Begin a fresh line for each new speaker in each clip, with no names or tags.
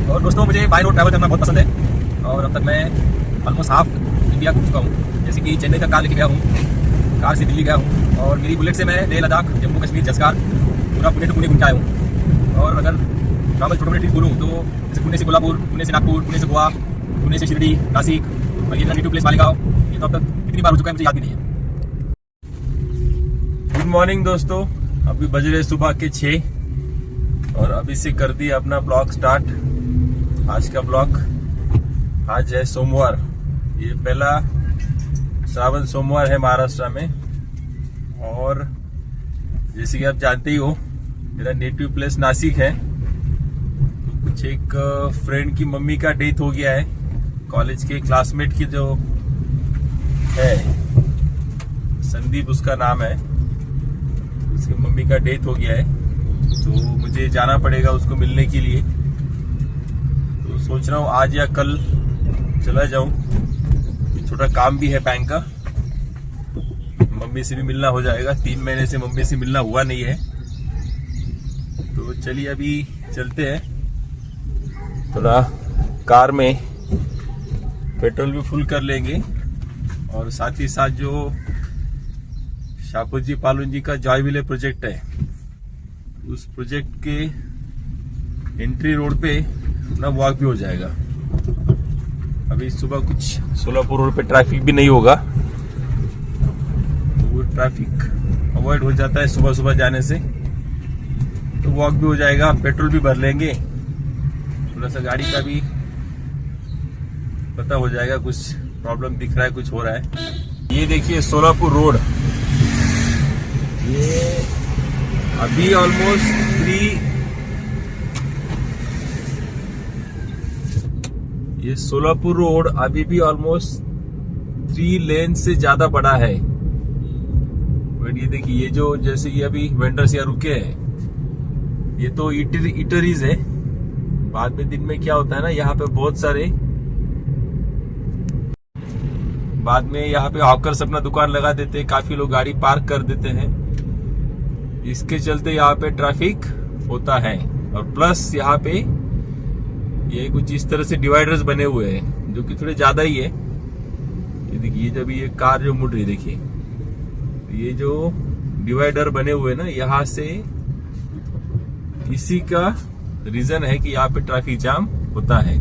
और दोस्तों मुझे बाय रोड ट्रैवल करना बहुत पसंद है और अब तक मैं ऑलमोस्ट हाफ इंडिया घूम चुका हूँ। जैसे कि चेन्नई तक कार लेके गया हूँ, कार से दिल्ली गया हूँ और मेरी बुलेट से मैं लेह लद्दाख, जम्मू कश्मीर, जसकार, पूरा पुणे टू पुणे घूम के आया हूँ। और अगर ट्रैवल छोटे मोटे ट्रिप बोलूँ तो जैसे पुणे से कोल्हापुर, पुणे से नागपुर, पुणे से गोवा, पुणे से शिरडी, नासिक और ये नेटिव प्लेस मालेगांव, ये तो अब तक कितनी बार हो चुका है मुझे याद भी नहीं है।
गुड मॉर्निंग दोस्तों, अभी बज रहे सुबह के 6 और अभी से कर दिया अपना ब्लॉग स्टार्ट। आज का ब्लॉग, आज है सोमवार, ये पहला श्रावण सोमवार है महाराष्ट्र में। और जैसे कि आप जानते ही हो मेरा नेटिव प्लेस नासिक है। तो कुछ एक फ्रेंड की मम्मी का डेथ हो गया है, कॉलेज के क्लासमेट की जो है, संदीप उसका नाम है, उसकी मम्मी का डेथ हो गया है। तो मुझे जाना पड़ेगा उसको मिलने के लिए। तो सोच रहा हूँ आज या कल चला जाऊं, छोटा काम भी है बैंक का, मम्मी से भी मिलना हो जाएगा। 3 महीने से मम्मी से मिलना हुआ नहीं है। तो चलिए अभी चलते हैं, थोड़ा कार में पेट्रोल भी फुल कर लेंगे और साथ ही साथ जो शाहपुर जी पालुन जी का जॉय विले प्रोजेक्ट है, उस प्रोजेक्ट के एंट्री रोड पे अपना वॉक भी हो जाएगा। अभी सुबह कुछ सोलापुर रोड पे ट्रैफिक भी नहीं होगा, तो वो ट्रैफिक अवॉइड हो जाता है सुबह सुबह जाने से। तो वॉक भी हो जाएगा, पेट्रोल भी भर लेंगे, थोड़ा सा गाड़ी का भी पता हो जाएगा, कुछ प्रॉब्लम दिख रहा है, कुछ हो रहा है। ये देखिए सोलापुर रोड, ये अभी ऑलमोस्ट 3, ये सोलापुर रोड अभी भी ऑलमोस्ट 3 लेन से ज्यादा बड़ा है। बट ये देखिए, ये जो जैसे ये अभी वेंडर्स यहाँ रुके हैं, ये तो ईटरीज है। बाद में दिन में क्या होता है ना, यहाँ पे बहुत सारे बाद में यहाँ पे हॉकर्स अपना दुकान लगा देते हैं, काफी लोग गाड़ी पार्क कर देते हैं, इसके चलते यहाँ पे ट्रैफिक होता है। और प्लस यहाँ पे ये कुछ इस तरह से डिवाइडर्स बने हुए हैं जो कि थोड़े ज्यादा ही है। ये देखिए, जब ये कार जो मुड़ रही, देखिए ये जो डिवाइडर बने हुए ना, यहाँ से इसी का रीजन है कि यहाँ पे ट्रैफिक जाम होता है।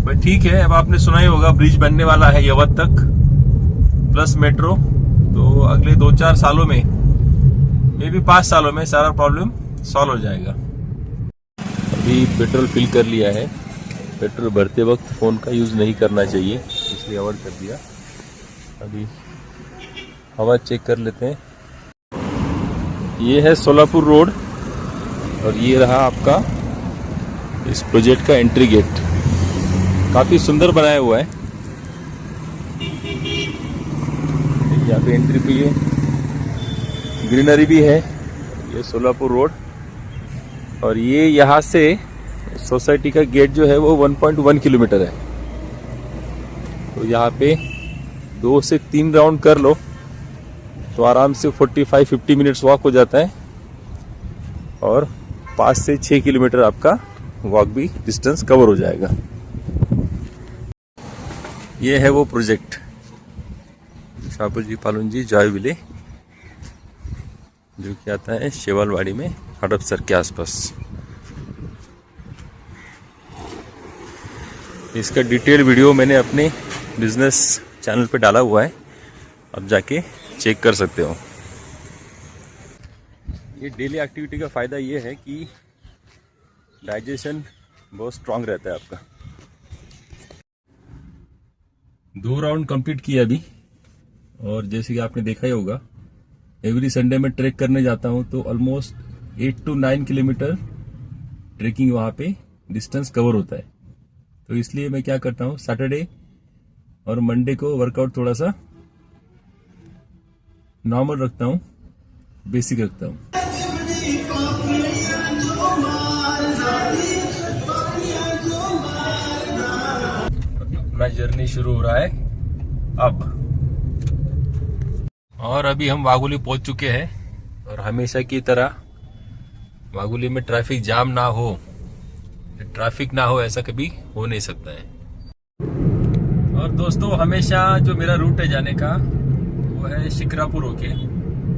बट ठीक है, अब आपने सुना ही होगा ब्रिज बनने वाला है यवत तक प्लस मेट्रो। तो अगले 2-4 सालों में, मे बी 5 सालों में सारा प्रॉब्लम सॉल्व हो जाएगा। अभी पेट्रोल फिल कर लिया है। पेट्रोल भरते वक्त फोन का यूज नहीं करना चाहिए, इसलिए अवॉइड कर दिया। अभी हवा चेक कर लेते हैं। ये है सोलापुर रोड और ये रहा आपका इस प्रोजेक्ट का एंट्री गेट, काफी सुंदर बनाया हुआ है। यहाँ पे एंट्री पे ये ग्रीनरी भी है। ये सोलापुर रोड और ये यहाँ से सोसाइटी का गेट जो है वो 1.1 किलोमीटर है। तो यहाँ पे 2 से 3 राउंड कर लो तो आराम से 45-50 मिनट्स वॉक हो जाता है और 5 से 6 किलोमीटर आपका वॉक भी डिस्टेंस कवर हो जाएगा। ये है वो प्रोजेक्ट, शाहपुर जी पालुन जी जॉय विले, जो कि आता है शेवालवाड़ी में, हड़पसर के आसपास। इसका डिटेल वीडियो मैंने अपने बिजनेस चैनल पे डाला हुआ है, अब जाके चेक कर सकते हो। ये डेली एक्टिविटी का फ़ायदा ये है कि डाइजेशन बहुत स्ट्रांग रहता है आपका। 2 राउंड कंप्लीट किया अभी, और जैसे कि आपने देखा ही होगा, एवरी संडे में ट्रैक करने जाता हूं तो ऑलमोस्ट 8 to 9 किलोमीटर ट्रेकिंग वहां पे डिस्टेंस कवर होता है। तो इसलिए मैं क्या करता हूं, सैटरडे और मंडे को वर्कआउट थोड़ा सा नॉर्मल रखता हूं, बेसिक रखता हूं। अपना जर्नी शुरू हो रहा है अब। और अभी हम वाघोली पहुंच चुके हैं और हमेशा की तरह वाघोली में ट्रैफिक जाम ना हो ट्रैफिक ना हो ऐसा कभी हो नहीं सकता है।
और दोस्तों हमेशा जो मेरा रूट है जाने का वो है शिक्रापुर होके,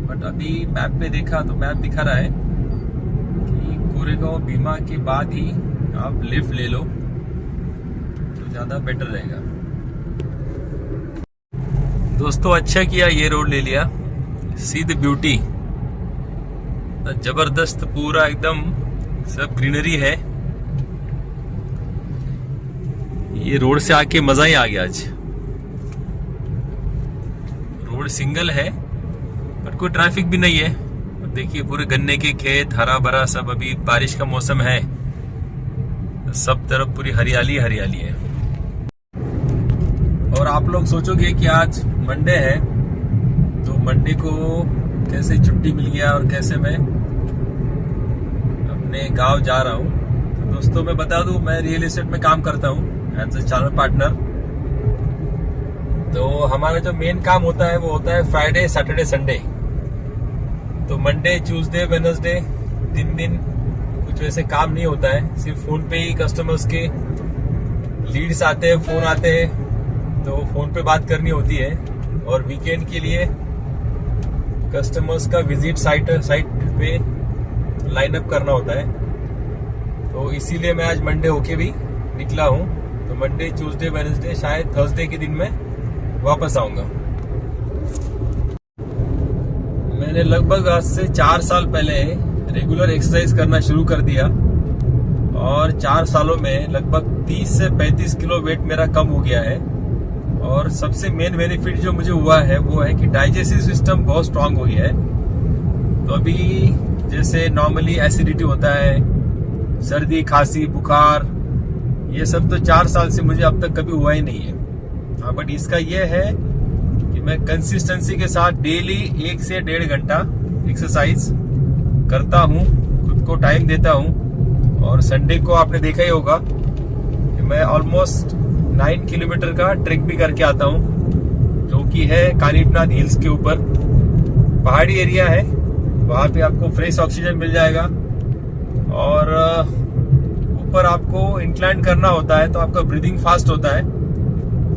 बट अभी मैप पे देखा तो मैप दिखा रहा है कि कोरेगांव भीमा के बाद ही आप लेफ्ट ले लो तो ज़्यादा बेटर रहेगा।
दोस्तों अच्छा किया ये रोड ले लिया, सी द ब्यूटी, जबरदस्त पूरा एकदम सब ग्रीनरी है। ये रोड से आके मजा ही आ गया। आज रोड सिंगल है पर कोई ट्रैफिक भी नहीं है। देखिए पूरे गन्ने के खेत हरा भरा सब, अभी बारिश का मौसम है, सब तरफ पूरी हरियाली हरियाली है।
और आप लोग सोचोगे कि आज मंडे है तो मंडे को कैसे छुट्टी मिल गया और कैसे मैं अपने गांव जा रहा हूं। तो दोस्तों मैं बता दूं, मैं रियल एस्टेट में काम करता हूं एज ए चैनल पार्टनर। तो हमारा जो मेन काम होता है वो होता है फ्राइडे सैटरडे संडे। तो मंडे ट्यूसडे वेडनेसडे 3 दिन कुछ वैसे काम नहीं होता है, सिर्फ फोन पे ही कस्टमर्स के लीड्स आते हैं, फोन आते हैं तो फोन पे बात करनी होती है। और वीकेंड के लिए कस्टमर्स का विजिट साइट पे लाइन अप करना होता है। तो इसीलिए मैं आज मंडे होके भी निकला हूँ। तो मंडे ट्यूसडे वेडनेसडे शायद थर्सडे के दिन मैं वापस आऊंगा। मैंने लगभग आज से 4 साल पहले रेगुलर एक्सरसाइज करना शुरू कर दिया और 4 सालों में लगभग 30 से 35 किलो वेट मेरा कम हो गया है। और सबसे मेन बेनिफिट जो मुझे हुआ है वो है कि डाइजेस्टिव सिस्टम बहुत स्ट्रांग हो गया है। तो अभी जैसे नॉर्मली एसिडिटी होता है, सर्दी खांसी बुखार, ये सब तो 4 साल से मुझे अब तक कभी हुआ ही नहीं है। हाँ, बट इसका ये है कि मैं कंसिस्टेंसी के साथ डेली 1 से 1.5 घंटा एक्सरसाइज करता हूँ, खुद को टाइम देता हूँ। और संडे को आपने देखा ही होगा कि मैं ऑलमोस्ट 9 किलोमीटर का ट्रेक भी करके आता हूँ, जो कि है कानिपनाथ हिल्स के ऊपर। पहाड़ी एरिया है, वहाँ पे आपको फ्रेश ऑक्सीजन मिल जाएगा। और ऊपर आपको इंक्लाइन करना होता है तो आपका ब्रीदिंग फास्ट होता है,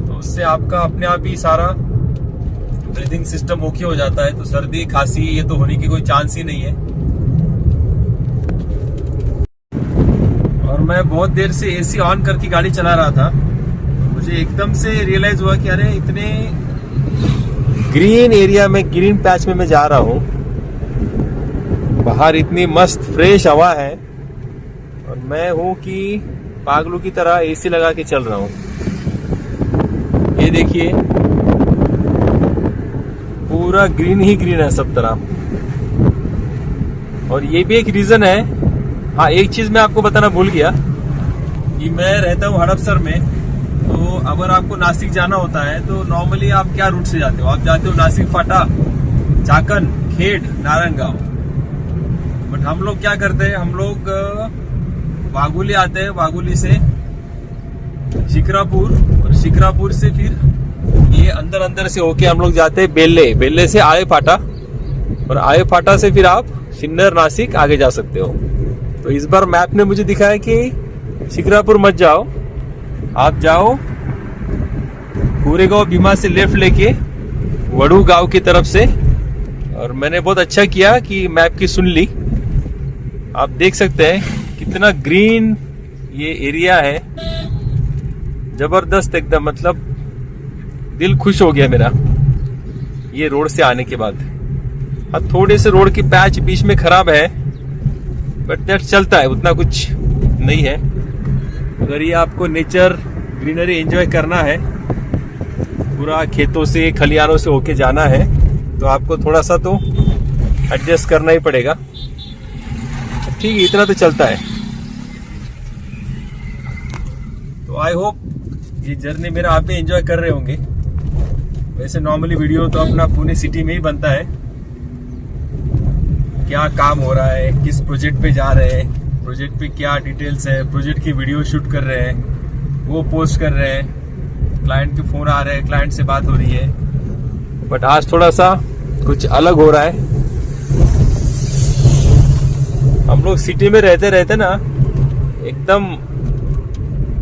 तो उससे आपका अपने आप ही सारा ब्रीदिंग सिस्टम ओके हो जाता है। तो सर्दी खांसी ये तो होने की कोई चांस ही नहीं है। और मैं बहुत देर से एसी ऑन करके गाड़ी चला रहा था, मुझे एकदम से रियलाइज हुआ कि अरे इतने ग्रीन एरिया में, ग्रीन पैच में मैं जा रहा हूँ, बाहर इतनी मस्त फ्रेश हवा है और मैं हूँ कि पागलों की तरह एसी लगा के चल रहा हूँ। ये देखिए पूरा ग्रीन ही ग्रीन है सब तरफ। और ये भी एक रीजन है। हाँ, एक चीज मैं आपको बताना भूल गया कि मैं रहता हूँ हड़पसर में। तो अगर आपको नासिक जाना होता है तो नॉर्मली आप क्या रूट से जाते हो? आप जाते हो नासिक फाटा, चाकन, खेड़, नारायणगांव। बट हम लोग क्या करते हैं, हम लोग वाघोली आते हैं, वाघोली से शिक्रापुर और शिक्रापुर से फिर ये अंदर से होके हम लोग जाते हैं बेल्ले, बेल्ले से आये फाटा और आये फाटा से फिर आप सिन्नर नासिक आगे जा सकते हो। तो इस बार मैप ने मुझे दिखाया कि शिक्रापुर मत जाओ, आप जाओ कोरेगांव भीमा से लेफ्ट लेके वड़ू गांव की तरफ से। और मैंने बहुत अच्छा किया कि मैप की सुन ली। आप देख सकते हैं कितना ग्रीन ये एरिया है, जबरदस्त एकदम, मतलब दिल खुश हो गया मेरा ये रोड से आने के बाद। अब थोड़े से रोड की पैच बीच में खराब है बट दैट चलता है, उतना कुछ नहीं है। अगर ये आपको नेचर ग्रीनरी एंजॉय करना है, पूरा खेतों से खलियानों से होके जाना है, तो आपको थोड़ा सा तो एडजस्ट करना ही पड़ेगा। ठीक है, इतना तो चलता है। तो आई होप ये जर्नी मेरा आप भी एंजॉय कर रहे होंगे। वैसे नॉर्मली वीडियो तो अपना पुणे सिटी में ही बनता है, क्या काम हो रहा है, किस प्रोजेक्ट पे जा रहे हैं, प्रोजेक्ट पे क्या डिटेल्स है, प्रोजेक्ट की वीडियो शूट कर रहे हैं, वो पोस्ट कर रहे हैं, क्लाइंट के फोन आ रहे हैं, क्लाइंट से बात हो रही है। बट आज थोड़ा सा कुछ अलग हो रहा है। हम लोग सिटी में रहते रहते ना एकदम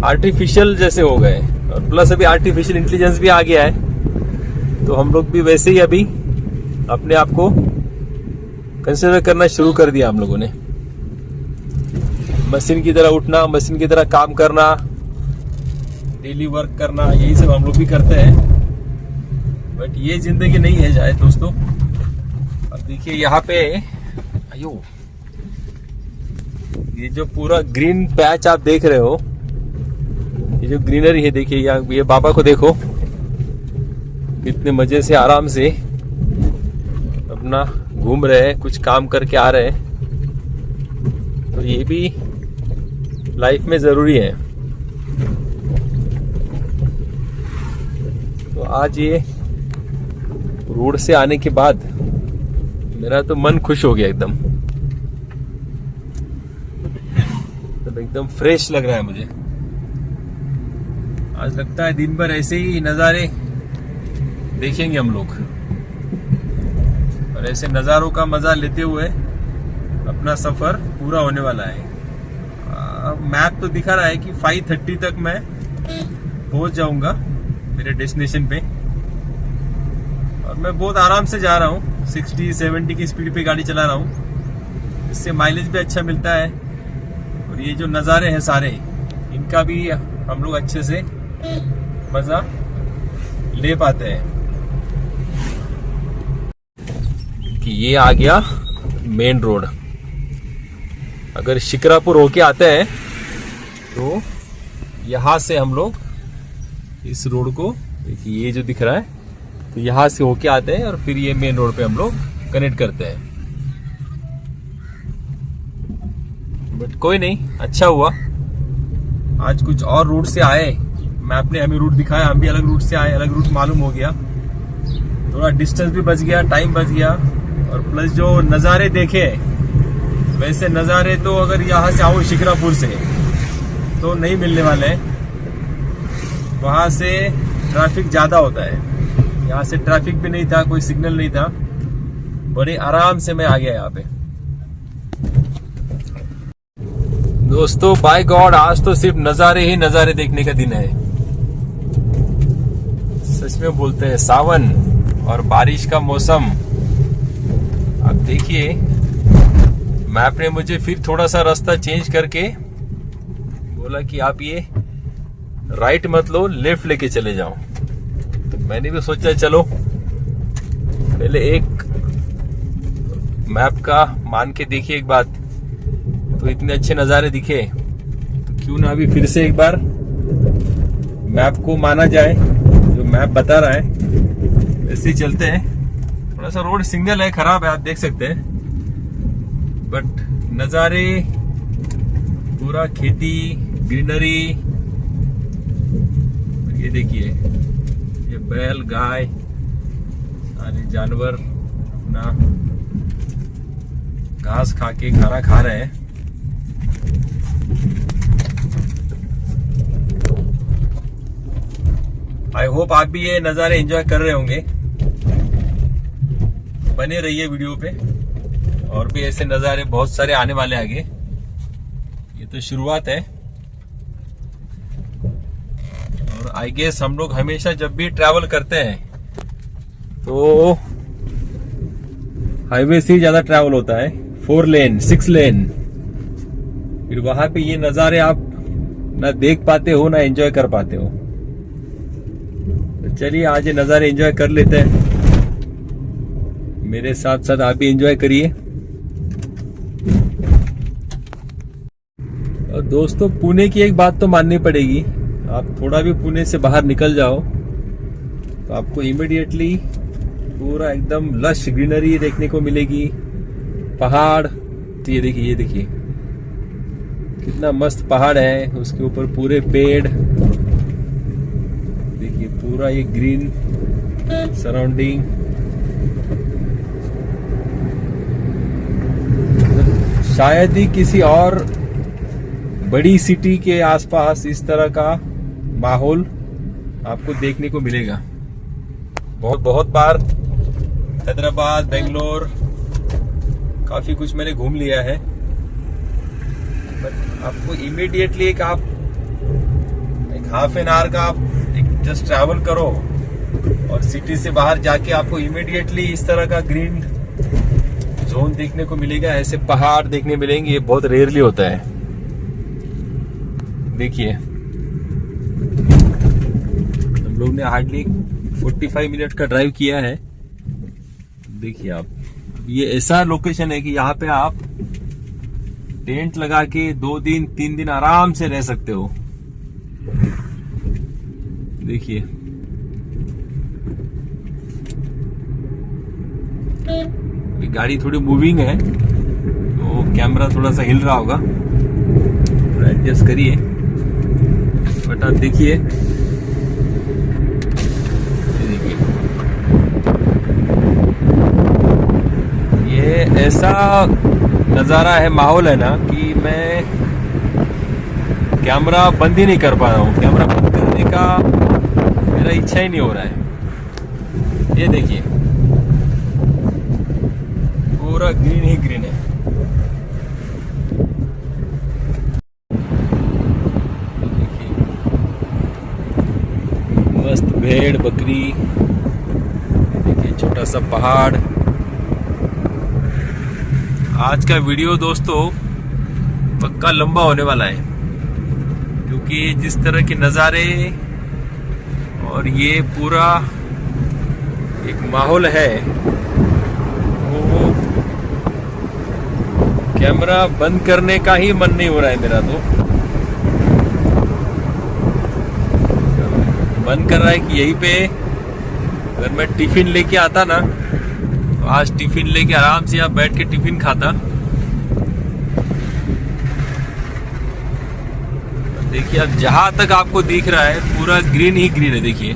आर्टिफिशियल जैसे हो गए, और प्लस अभी आर्टिफिशियल इंटेलिजेंस भी आ गया है, तो हम लोग भी वैसे ही अभी अपने आप को कंसिडर करना शुरू कर दिया हम लोगों ने। मशीन की तरह उठना, मशीन की तरह काम करना, डेली वर्क करना, यही सब हम लोग भी करते हैं। बट ये जिंदगी नहीं है शायद दोस्तों। अब देखिए यहाँ पे, अयो, ये जो पूरा ग्रीन पैच आप देख रहे हो, ये जो ग्रीनरी है, देखिए यहाँ ये बाबा को देखो कितने मजे से आराम से अपना घूम रहे हैं, कुछ काम करके आ रहे हैं। तो ये भी लाइफ में जरूरी है। तो आज ये रोड से आने के बाद मेरा तो मन खुश हो गया एकदम, तो एकदम फ्रेश लग रहा है मुझे। आज लगता है दिन भर ऐसे ही नज़ारे देखेंगे हम लोग, और ऐसे नज़ारों का मजा लेते हुए अपना सफर पूरा होने वाला है। मैप तो दिखा रहा है कि 5:30 तक मैं पहुंच जाऊंगा मेरे डेस्टिनेशन पे, और मैं बहुत आराम से जा रहा हूँ, 60-70 की स्पीड पे गाड़ी चला रहा हूँ। इससे माइलेज भी अच्छा मिलता है, और ये जो नज़ारे हैं सारे, इनका भी हम लोग अच्छे से मजा ले पाते हैं। कि ये आ गया मेन रोड। अगर शिक्रापुर होके आते हैं तो यहाँ से हम लोग इस रोड को, देखिए ये जो दिख रहा है, तो यहाँ से होके आते हैं और फिर ये मेन रोड पे हम लोग कनेक्ट करते हैं। बट कोई नहीं, अच्छा हुआ आज कुछ और रूट से आए। मैप ने हमें रूट दिखाया, हम भी अलग रूट से आए, अलग रूट मालूम हो गया, थोड़ा डिस्टेंस भी बच गया, टाइम बच गया, और प्लस जो नज़ारे देखे, वैसे नज़ारे तो अगर यहाँ से आओ शिक्रापुर से तो नहीं मिलने वाले हैं। वहाँ से ट्रैफिक ज़्यादा होता है, यहाँ से ट्रैफिक भी नहीं था, कोई सिग्नल नहीं था, बड़े आराम से मैं आ गया यहाँ पे। दोस्तों बाय गॉड, आज तो सिर्फ नज़ारे ही नज़ारे देखने का दिन है। सच में बोलते हैं, सावन और बारिश का मौसम। अब देखिए मैप ने मुझे फिर थोड़ा सा रास्ता चेंज करके बोला कि आप ये राइट मत लो, लेफ्ट लेके चले जाओ। तो मैंने भी सोचा चलो पहले एक मैप का मान के देखिए एक बात, तो इतने अच्छे नज़ारे दिखे तो क्यों ना अभी फिर से एक बार मैप को माना जाए, जो मैप बता रहा है वैसे ही चलते हैं। थोड़ा सा रोड सिग्नल है, खराब है, आप देख सकते हैं, बट नज़ारे पूरा खेती, ग्रीनरी। ये देखिए ये बैल, गाय, सारे जानवर अपना घास खा के खाना खा रहे हैं। आई होप आप भी ये नज़ारे एंजॉय कर रहे होंगे। बने रहिए वीडियो पे, और भी ऐसे नज़ारे बहुत सारे आने वाले आगे। ये तो शुरुआत है, और आई गेस हम लोग हमेशा जब भी ट्रैवल करते हैं तो हाईवे से ही ज्यादा ट्रैवल होता है, 4 लेन 6 लेन। फिर वहां पे ये नज़ारे आप ना देख पाते हो ना एंजॉय कर पाते हो। तो चलिए आज ये नज़ारे एंजॉय कर लेते हैं, मेरे साथ साथ आप भी एंजॉय करिए। और दोस्तों पुणे की एक बात तो माननी पड़ेगी, आप थोड़ा भी पुणे से बाहर निकल जाओ तो आपको इमीडिएटली पूरा एकदम लश ग्रीनरी देखने को मिलेगी, पहाड़। तो ये देखिए कितना मस्त पहाड़ है, उसके ऊपर पूरे पेड़, देखिए पूरा ये ग्रीन सराउंडिंग। शायद ही किसी और बड़ी सिटी के आसपास इस तरह का माहौल आपको देखने को मिलेगा। बहुत बार हैदराबाद, बेंगलोर, काफी कुछ मैंने घूम लिया है, बट आपको इमीडिएटली एक आप हाफ एन आवर का आप जस्ट ट्रैवल करो और सिटी से बाहर जाके आपको इमीडिएटली इस तरह का ग्रीन जोन देखने को मिलेगा। ऐसे पहाड़ देखने मिलेंगे, ये बहुत रेयरली होता है। देखिए हम लोग ने हार्डली 45 मिनट का ड्राइव किया है। देखिए आप, ये ऐसा लोकेशन है कि यहाँ पे आप टेंट लगा के 2 दिन 3 दिन आराम से रह सकते हो। देखिए गाड़ी थोड़ी मूविंग है तो कैमरा थोड़ा सा हिल रहा होगा, एडजस्ट करिए। बट आप देखिए, ये ऐसा नज़ारा है, माहौल है ना कि मैं कैमरा बंद ही नहीं कर पा रहा हूँ। कैमरा बंद करने का मेरा इच्छा ही नहीं हो रहा है। ये देखिए पूरा ग्रीन ही ग्रीन है। मस्त भेड़ बकरी, देखिए छोटा सा पहाड़। आज का वीडियो दोस्तों पक्का लंबा होने वाला है, क्योंकि जिस तरह के नज़ारे और ये पूरा एक माहौल है, वो कैमरा बंद करने का ही मन नहीं हो रहा है मेरा। तो मन कर रहा है कि यहीं पे अगर मैं टिफिन लेके आता ना, तो आज टिफिन लेके आराम से यहाँ बैठ के टिफिन खाता। देखिए अब जहां तक आपको दिख रहा है पूरा ग्रीन ही ग्रीन है। देखिए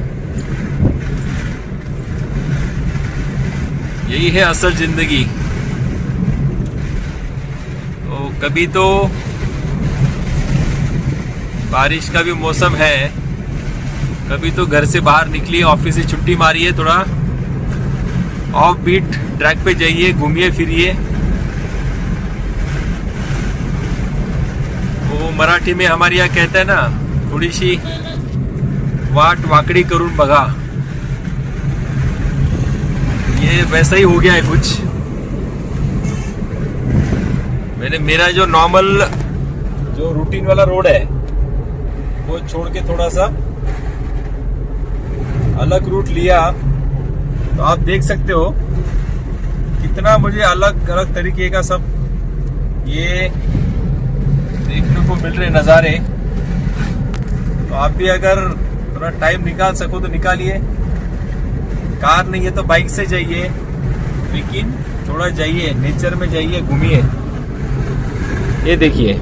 यही है असल जिंदगी। तो कभी तो बारिश का भी मौसम है, कभी तो घर से बाहर निकलिए, ऑफिस से छुट्टी मारिए, थोड़ा ऑफ बीट ट्रैक पे जाइए, घूमिए फिरिए। वो मराठी में हमारे यहाँ कहते हैं ना, थोड़ी वाट वाकडी करून बघा। ये वैसा ही हो गया है कुछ। मैंने मेरा जो नॉर्मल जो रूटीन वाला रोड है वो छोड़ के थोड़ा सा अलग रूट लिया। तो आप देख सकते हो कितना मुझे अलग अलग तरीके का सब ये देखने को मिल रहे नज़ारे। तो आप भी अगर थोड़ा टाइम निकाल सको तो निकालिए। कार नहीं है तो बाइक से जाइए, लेकिन थोड़ा जाइए, नेचर में जाइए, घूमिए। ये देखिए,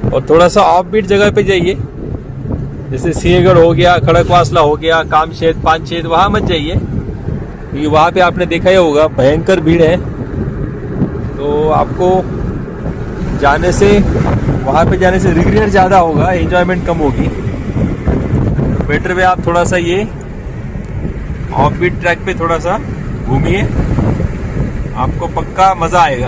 और थोड़ा सा ऑफ बीट जगह पे जाइए, जैसे सिंहगढ़ हो गया, खड़कवासला हो गया, कामशेत, पानशेत, वहां मत जाइए, क्योंकि वहां पे आपने देखा ही होगा भयंकर भीड़ है। तो आपको जाने से, वहां पे जाने से रिग्रेट ज्यादा होगा, एंजॉयमेंट कम होगी। बेटर वे आप थोड़ा सा ये ऑफ बीट ट्रैक पे थोड़ा सा घूमिए, आपको पक्का मजा आएगा।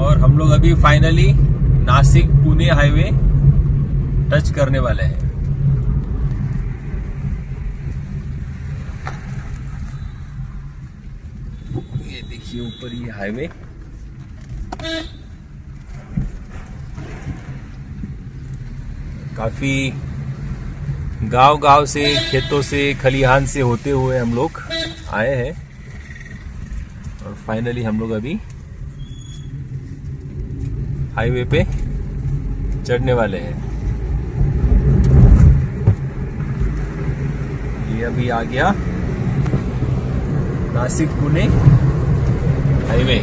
और हम लोग अभी finally Nashik Pune highway touch करने वाले हैं। ये देखिए ऊपर ये हाईवे, काफी गांव से, खेतों से, खलिहान से होते हुए हम लोग आए हैं और फाइनली हम लोग अभी हाईवे पे चढ़ने वाले हैं। ये अभी आ गया नासिक पुणे हाईवे।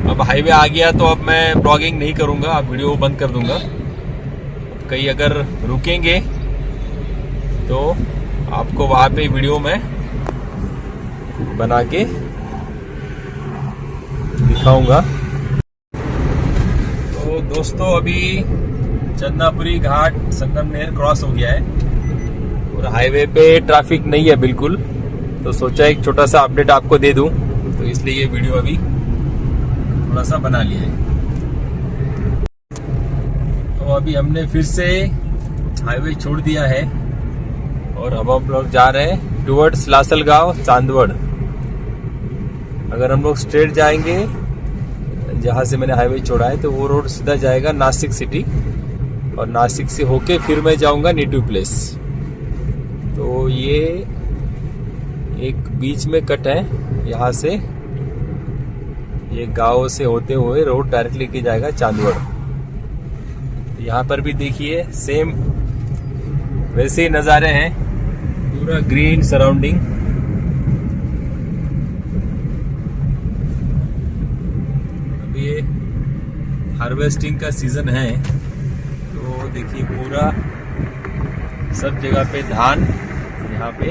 अब हाईवे आ गया तो अब मैं ब्लॉगिंग नहीं करूंगा, अब वीडियो बंद कर दूंगा। कहीं अगर रुकेंगे तो आपको वहां पे वीडियो में बना के दिखाऊंगा। तो दोस्तों अभी चंदनापुरी घाट संगमनेर क्रॉस हो गया है और हाईवे पे ट्रैफिक नहीं है बिल्कुल। तो सोचा एक छोटा सा अपडेट आपको दे दूं, तो इसलिए ये वीडियो अभी थोड़ा सा बना लिया है। अभी हमने फिर से हाईवे छोड़ दिया है और अब हम लोग जा रहे हैं टुवर्ड्स लासलगांव चांदवड़। अगर हम लोग स्ट्रेट जाएंगे जहाँ से मैंने हाईवे छोड़ा है तो वो रोड सीधा जाएगा नासिक सिटी और नासिक से होके फिर मैं जाऊंगा नेटिव प्लेस। तो ये एक बीच में कट है, यहाँ से ये गांव से होते हुए रोड डायरेक्टली लेके जाएगा चांदवड़। यहाँ पर भी देखिए सेम वैसे ही नज़ारे हैं, पूरा ग्रीन सराउंडिंग। अभी ये हार्वेस्टिंग का सीजन है तो देखिए पूरा सब जगह पे धान यहाँ पे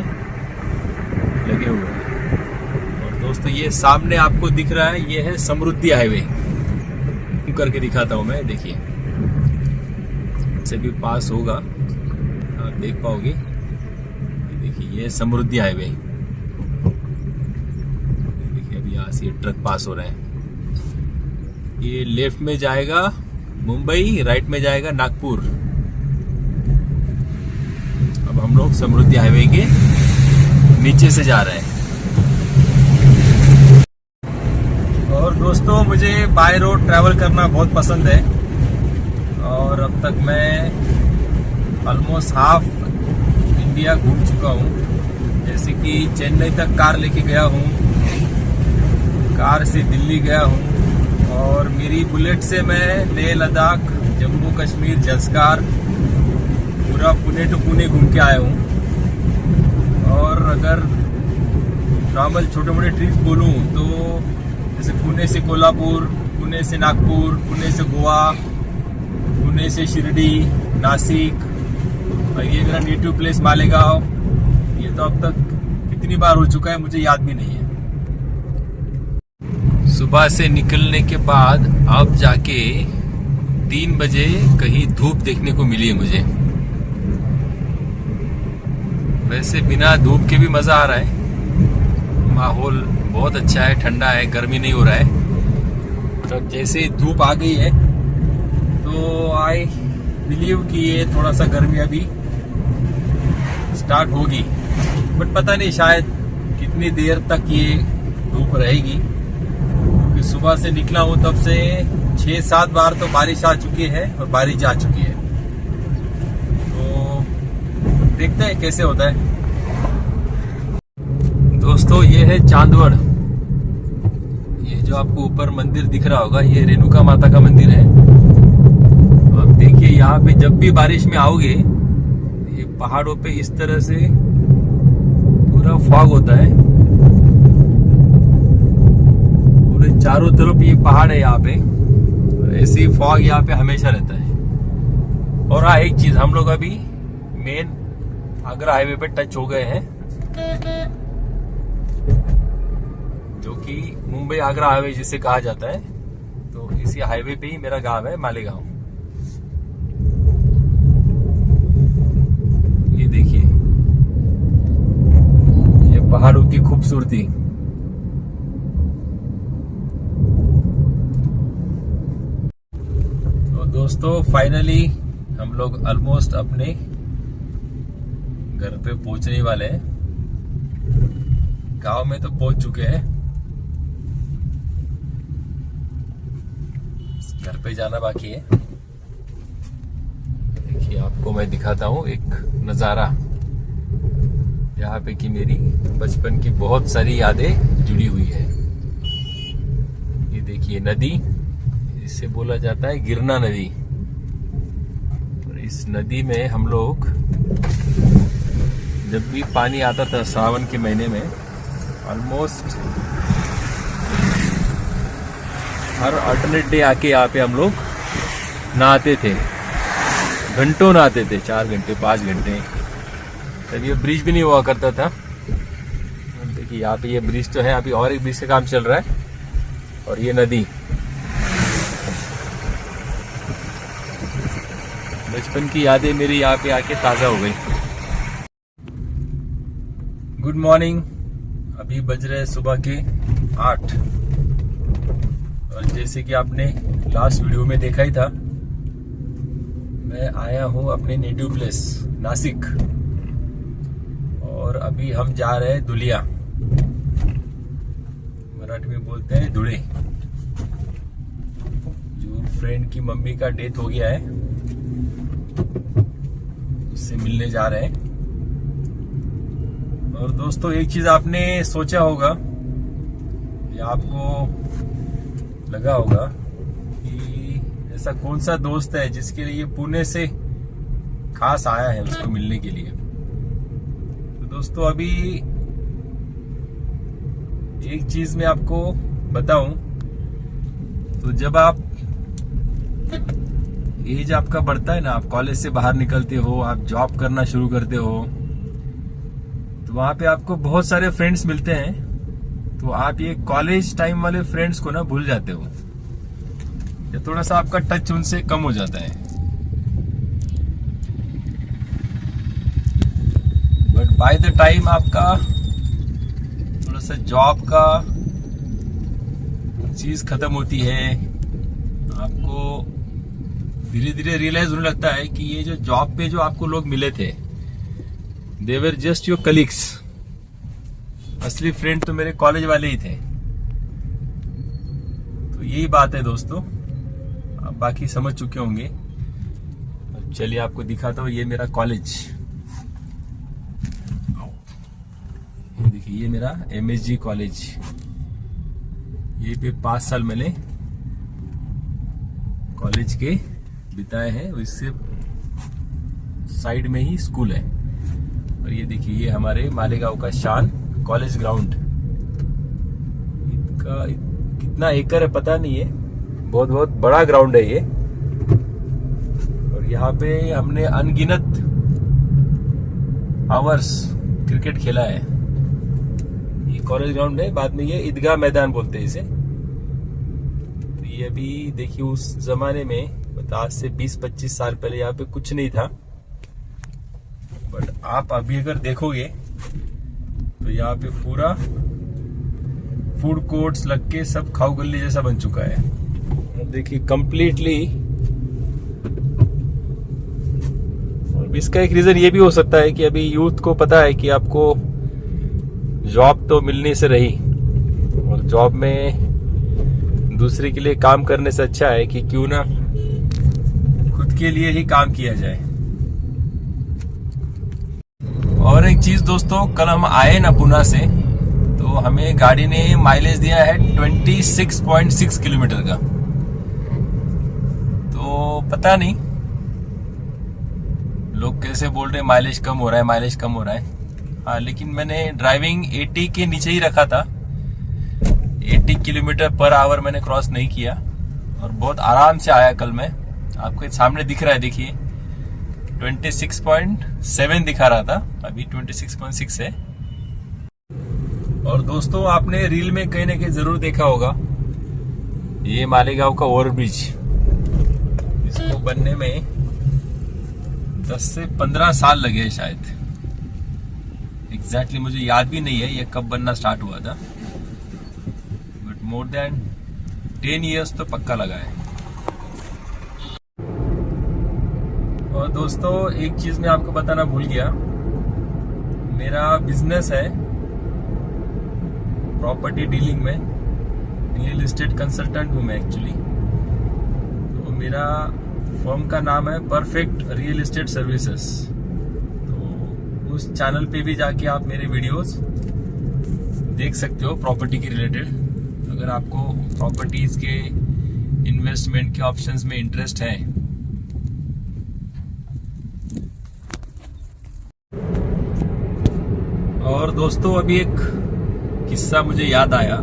लगे हुए हैं। और दोस्तों ये सामने आपको दिख रहा है, ये है समृद्धि हाईवे। करके दिखाता हूँ मैं, देखिए से भी पास होगा, आप देख पाओगे। देखिए ये समृद्धि हाईवे, देखिए अभी यहाँ से ये ट्रक पास हो रहे हैं। ये लेफ्ट में जाएगा मुंबई, राइट में जाएगा नागपुर। अब हम लोग समृद्धि हाईवे के नीचे से जा रहे हैं। और दोस्तों मुझे बाय रोड ट्रैवल करना बहुत पसंद है और अब तक मैं ऑलमोस्ट हाफ इंडिया घूम चुका हूँ। जैसे कि चेन्नई तक कार लेके गया हूँ, कार से दिल्ली गया हूँ और मेरी बुलेट से मैं लेह लद्दाख, जम्मू कश्मीर, जसकार, पूरा पुणे टू पुणे घूम के आया हूँ। और अगर नॉर्मल छोटे मोटे ट्रिप्स बोलूँ तो जैसे पुणे से कोल्हापुर, पुणे से नागपुर, पुणे से गोवा, पुणे से शिरडी, नासिक, और ये मेरा नेटिव प्लेस मालेगांव। ये तो अब तक कितनी बार हो चुका है मुझे याद भी नहीं है। सुबह से निकलने के बाद अब जाके 3 बजे कहीं धूप देखने को मिली है मुझे। वैसे बिना धूप के भी मजा आ रहा है, माहौल बहुत अच्छा है, ठंडा है, गर्मी नहीं हो रहा है। तो जैसे ही धूप आ गई है तो आई बिलीव कि ये थोड़ा सा गर्मी अभी स्टार्ट होगी, बट पता नहीं शायद कितनी देर तक ये धूप रहेगी, क्योंकि सुबह से निकला हूँ तब से 6-7 बार तो बारिश आ चुकी है और बारिश जा चुकी है। तो देखते हैं कैसे होता है। दोस्तों ये है चांदवड़, ये जो आपको ऊपर मंदिर दिख रहा होगा ये रेणुका माता का मंदिर है। तो आप देखिए यहाँ पे जब भी बारिश में आओगे ये पहाड़ों पे इस तरह से पूरा फॉग होता है, पूरे चारों तरफ ये पहाड़ है यहाँ पे, ऐसे ही फॉग यहाँ पे हमेशा रहता है। और हाँ एक चीज, हम लोग अभी मेन आगरा हाईवे पे टच हो गए हैं, जो कि मुंबई आगरा हाईवे जिसे कहा जाता है। तो इसी हाईवे पे ही मेरा गांव है मालेगांव। ये देखिए ये पहाड़ों की खूबसूरती। तो दोस्तों फाइनली हम लोग ऑलमोस्ट अपने घर पे पहुंचने वाले हैं। गांव में तो पहुंच चुके हैं, घर पे जाना बाकी है। देखिए आपको मैं दिखाता हूँ एक नज़ारा, यहाँ पे कि मेरी बचपन की बहुत सारी यादें जुड़ी हुई है। ये देखिए नदी, इसे बोला जाता है गिरना नदी। और इस नदी में हम लोग जब भी पानी आता था सावन के महीने में, ऑलमोस्ट हर अल्टरनेट डे आके यहाँ पे हम लोग नहाते थे, घंटों नहाते थे, 4 घंटे 5 घंटे। तब ये ब्रिज भी नहीं हुआ करता था। देखिए यहाँ पे ये ब्रिज तो है, अभी और एक ब्रिज का काम चल रहा है। और ये नदी, बचपन की यादें मेरी यहाँ पे आके ताज़ा हो गई। गुड मॉर्निंग, अभी बज रहे सुबह के 8। और जैसे कि आपने लास्ट वीडियो में देखा ही था मैं आया हूँ अपने नेटिव प्लेस नासिक और अभी हम जा रहे हैं धुलिया, मराठी में बोलते हैं धुले। जो फ्रेंड की मम्मी का डेथ हो गया है उससे मिलने जा रहे हैं। और दोस्तों एक चीज आपने सोचा होगा या आपको लगा होगा कि ऐसा कौन सा दोस्त है जिसके लिए पुणे से खास आया है उसको मिलने के लिए। तो दोस्तों अभी एक चीज मैं आपको बताऊं, तो जब आप एज आपका बढ़ता है ना, आप कॉलेज से बाहर निकलते हो, आप जॉब करना शुरू करते हो, तो वहां पे आपको बहुत सारे फ्रेंड्स मिलते हैं। तो आप ये कॉलेज टाइम वाले फ्रेंड्स को ना भूल जाते हो, या थोड़ा सा आपका टच उनसे कम हो जाता है। बट बाय द टाइम आपका थोड़ा सा जॉब का चीज खत्म होती है, आपको धीरे धीरे रियलाइज होने लगता है कि ये जो जॉब पे जो आपको लोग मिले थे, दे वर जस्ट योर कलीग्स। असली फ्रेंड तो मेरे कॉलेज वाले ही थे। तो यही बात है दोस्तों, आप बाकी समझ चुके होंगे। अब चलिए आपको दिखाता हूँ, ये मेरा कॉलेज। देखिए ये मेरा MSG कॉलेज। ये पे 5 साल मैंने कॉलेज के बिताए हैं, इससे साइड में ही स्कूल है। और ये देखिए ये हमारे मालेगांव का शान कॉलेज ग्राउंड। इसका कितना एकड़ है पता नहीं है, बहुत बहुत बड़ा ग्राउंड है ये। और यहाँ पे हमने अनगिनत आवर्स क्रिकेट खेला है। ये कॉलेज ग्राउंड है, बाद में ये ईदगाह मैदान बोलते हैं इसे। तो ये अभी देखिए उस जमाने में, आज से 20-25 साल पहले यहाँ पे कुछ नहीं था। बट आप अभी अगर देखोगे तो यहाँ पे पूरा फूड कोर्ट्स लग के सब खाऊ गल्ली जैसा बन चुका है। देखिए कंप्लीटली। और इसका एक रीजन ये भी हो सकता है कि अभी यूथ को पता है कि आपको जॉब तो मिलने से रही, और जॉब में दूसरे के लिए काम करने से अच्छा है कि क्यों ना खुद के लिए ही काम किया जाए। और एक चीज दोस्तों, कल हम आए ना पुणे से, तो हमें गाड़ी ने माइलेज दिया है 26.6 किलोमीटर का। तो पता नहीं लोग कैसे बोल रहे हैं माइलेज कम हो रहा है, माइलेज कम हो रहा है। हाँ, लेकिन मैंने ड्राइविंग 80 के नीचे ही रखा था। 80 किलोमीटर पर आवर मैंने क्रॉस नहीं किया, और बहुत आराम से आया कल मैं। आपके सामने दिख रहा है, देखिए 26.7 दिखा रहा था, अभी 26.6 है। और दोस्तों आपने रील में कहीं ना कहीं जरूर देखा होगा, ये मालेगांव का ओवरब्रिज। इसको बनने में 10 से 15 साल लगे शायद। एग्जैक्टली मुझे याद भी नहीं है ये कब बनना स्टार्ट हुआ था, बट मोर देन 10 इयर्स तो पक्का लगा है। और दोस्तों एक चीज मैं आपको बताना भूल गया, मेरा बिजनेस है प्रॉपर्टी डीलिंग में, रियल एस्टेट कंसल्टेंट हूं मैं एक्चुअली। तो मेरा फर्म का नाम है परफेक्ट रियल एस्टेट सर्विसेज। तो उस चैनल पे भी जाके आप मेरे वीडियोस देख सकते हो प्रॉपर्टी के रिलेटेड। अगर आपको प्रॉपर्टीज के इन्वेस्टमेंट के ऑप्शंस में इंटरेस्ट है। और दोस्तों अभी एक किस्सा मुझे याद आया,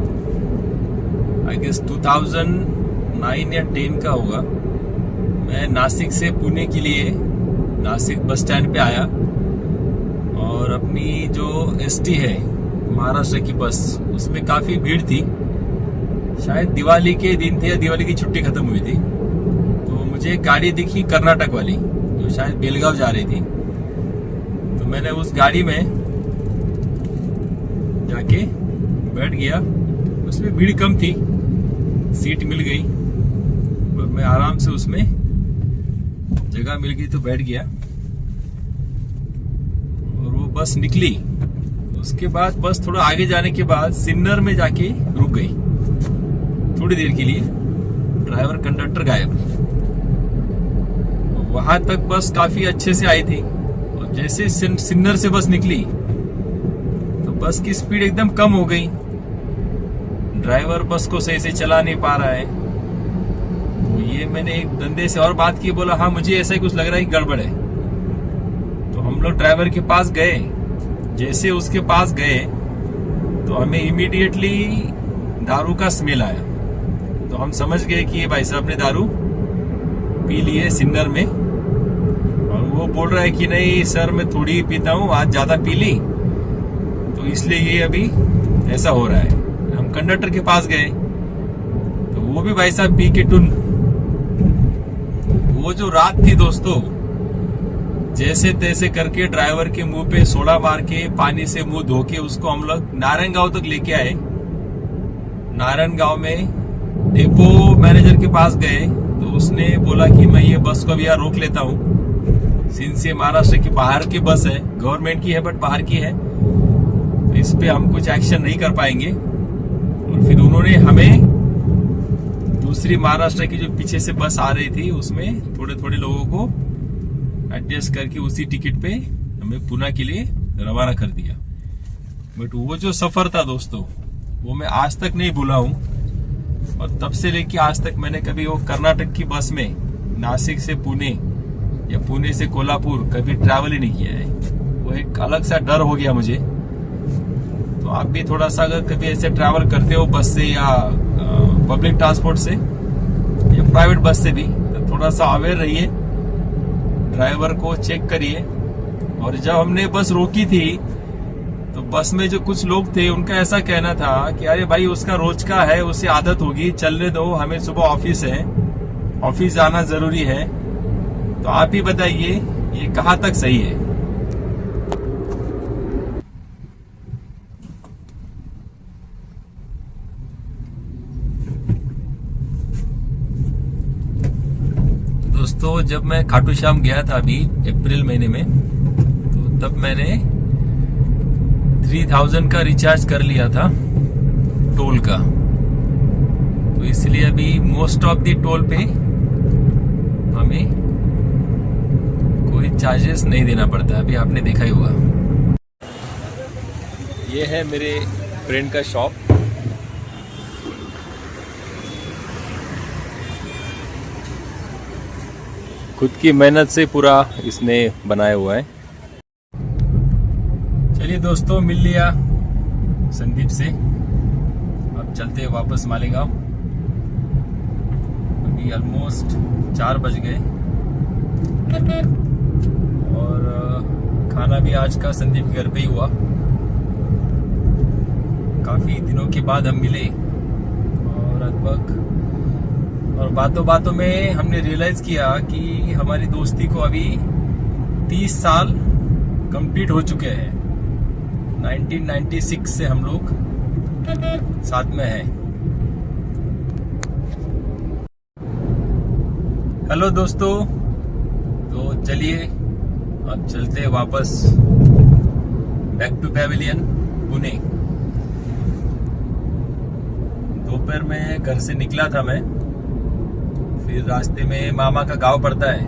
आई गेस 2009 या 10 का होगा। मैं नासिक से पुणे के लिए नासिक बस स्टैंड पे आया, और अपनी जो ST है महाराष्ट्र की बस, उसमें काफी भीड़ थी। शायद दिवाली के दिन थे या दिवाली की छुट्टी खत्म हुई थी। तो मुझे एक गाड़ी दिखी कर्नाटक वाली, जो शायद बेलगांव जा रही थी। तो मैंने उस गाड़ी में जाके बैठ गया। उसमें भीड़ कम थी, सीट मिल गई, और मैं आराम से उसमें
जगह मिल गई तो बैठ गया और वो बस निकली। उसके बाद बस थोड़ा आगे जाने के बाद सिन्नर में जाके रुक गई थोड़ी देर के लिए। ड्राइवर कंडक्टर गायब। वहां तक बस काफी अच्छे से आई थी और जैसे सिन्नर से बस निकली तो बस की स्पीड एकदम कम हो गई। ड्राइवर बस को सही से चला नहीं पा रहा है। तो ये मैंने एक बंदे से और बात की, बोला हाँ मुझे ऐसा ही कुछ लग रहा है कि गड़बड़ है। तो हम लोग ड्राइवर के पास गए। जैसे उसके पास गए तो हमें इमीडिएटली दारू का स्मेल आया। तो हम समझ गए कि ये भाई साहब ने दारू पी ली है सिन्नर में। और वो बोल रहा है कि नहीं सर मैं थोड़ी ही पीता हूँ, आज ज्यादा पी ली तो इसलिए ये अभी ऐसा हो रहा है। हम कंडक्टर के पास गए तो वो भी भाई साहब पी के टुन। वो जो रात थी दोस्तों, जैसे तैसे करके ड्राइवर के मुंह पे सोडा मार के पानी से मुंह धो के उसको हम लोग नारायणगांव तक लेके आए। नारायणगांव में डिपो मैनेजर के पास गए तो उसने बोला कि मैं ये बस को अभी यहाँ रोक लेता हूँ। सिंध से महाराष्ट्र की बाहर की बस है, गवर्नमेंट की है बट बाहर की है, तो इस पे हम कुछ एक्शन नहीं कर पाएंगे। और फिर उन्होंने हमें दूसरी महाराष्ट्र की जो पीछे से बस आ रही थी उसमें थोड़े थोड़े लोगों को एडजस्ट करके उसी टिकट पे हमें पुणे के लिए रवाना कर दिया। बट वो जो सफर था दोस्तों वो मैं आज तक नहीं भूला हूँ। और तब से लेके आज तक मैंने कभी वो कर्नाटक की बस में नासिक से पुणे या पुणे से कोल्हापुर कभी ट्रैवल ही नहीं किया है। वो एक अलग सा डर हो गया मुझे। तो आप भी थोड़ा सा अगर कभी ऐसे ट्रैवल करते हो बस से या पब्लिक ट्रांसपोर्ट से या प्राइवेट बस से भी, तो थोड़ा सा अवेयर रहिए, ड्राइवर को चेक करिए। और जब हमने बस रोकी थी तो बस में जो कुछ लोग थे उनका ऐसा कहना था कि अरे भाई उसका रोज का है, उसे आदत होगी, चलने दो, हमें सुबह ऑफिस है, ऑफिस जाना जरूरी है। तो आप ही बताइए ये कहाँ तक सही है। दोस्तों जब मैं खाटू श्याम गया था अभी अप्रैल महीने में, तो तब मैंने 3000 का रिचार्ज कर लिया था टोल का। तो इसलिए अभी मोस्ट ऑफ द टोल पे हमें कोई चार्जेस नहीं देना पड़ता। अभी आपने देखा ही होगा। ये है मेरे फ्रेंड का शॉप। खुद की मेहनत से पूरा इसने बनाया हुआ है। चलिए दोस्तों मिल लिया संदीप से, अब चलते हैं वापस मालेगांव। अभी ऑलमोस्ट 4 बज गए और खाना भी आज का संदीप के घर पे ही हुआ। काफी दिनों के बाद हम मिले और लगभग और बातों बातों में हमने रियलाइज किया कि हमारी दोस्ती को अभी 30 साल कंप्लीट हो चुके हैं। 1996 से हम लोग साथ में हैं। हेलो दोस्तों, तो चलिए अब चलते हैं वापस बैक टू पैविलियन पुणे। दोपहर में घर से निकला था मैं, फिर रास्ते में मामा का गांव पड़ता है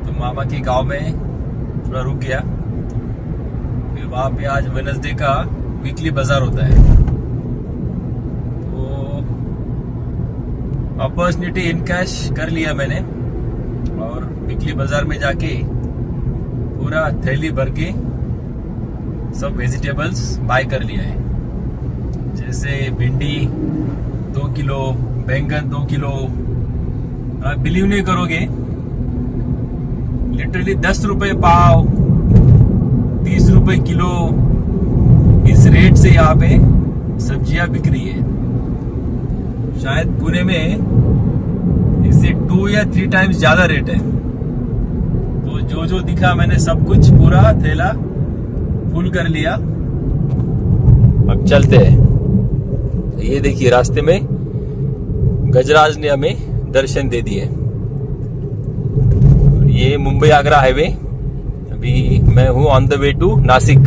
तो मामा के गांव में थोड़ा रुक गया। फिर वहां पे आज वेडनेसडे का वीकली बाजार होता है, तो अपॉर्चुनिटी इन कैश कर लिया मैंने और वीकली बाजार में जाके पूरा थैली भर के सब वेजिटेबल्स बाय कर लिया है। जैसे भिंडी 2 किलो, बैंगन 2 किलो। आप बिलीव नहीं करोगे, लिटरली 10 रुपए पाव, 30 रुपए किलो, इस रेट से यहाँ पे सब्जियां बिक रही है। शायद पुणे में इससे 2 या 3 टाइम्स ज्यादा रेट है। तो जो जो दिखा मैंने सब कुछ पूरा थैला फुल कर लिया। अब चलते हैं। ये देखिए रास्ते में गजराज ने हमें दर्शन दे दिए।
ये मुंबई आगरा हाईवे। अभी मैं हूँ on the way to Nashik.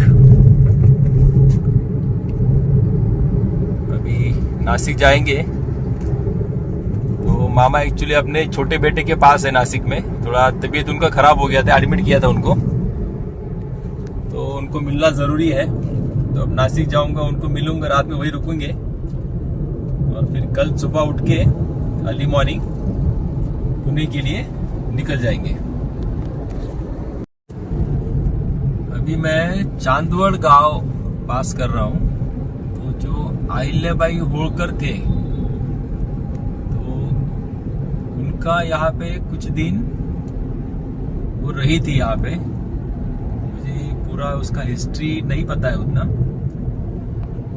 अभी नासिक जाएंगे। तो मामा एक्चुअली अपने छोटे बेटे के पास है नासिक में। थोड़ा तबीयत उनका खराब हो गया था, एडमिट किया था उनको, तो उनको मिलना जरूरी है। तो अब नासिक जाऊंगा, उनको मिलूंगा, रात में वही रुकेंगे और फिर कल सुबह उठ के अर्ली मॉर्निंग पुणे के लिए निकल जाएंगे। अभी मैं चांदवड़ गांव पास कर रहा हूँ। तो जो अहिल्याबाई होळकर थे, तो उनका यहाँ पे कुछ दिन वो रही थी यहाँ पे। मुझे पूरा उसका हिस्ट्री नहीं पता है उतना,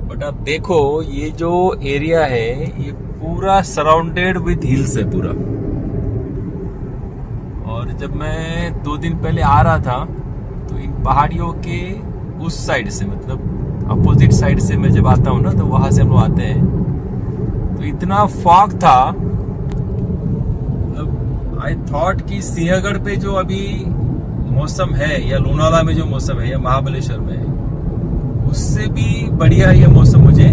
बट अब देखो ये जो एरिया है ये पूरा सराउंडेड विद हिल्स है पूरा। और जब मैं 2 दिन पहले आ रहा था तो इन पहाड़ियों के उस साइड से, मतलब अपोजिट साइड से मैं जब आता हूँ ना, तो वहां से हम लोग आते हैं, तो इतना फॉग था। मतलब आई थॉट कि सिंहगढ़ पे जो अभी मौसम है, या लोनावाला में जो मौसम है, या महाबलेश्वर में, उससे भी बढ़िया ये मौसम मुझे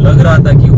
लग रहा था कि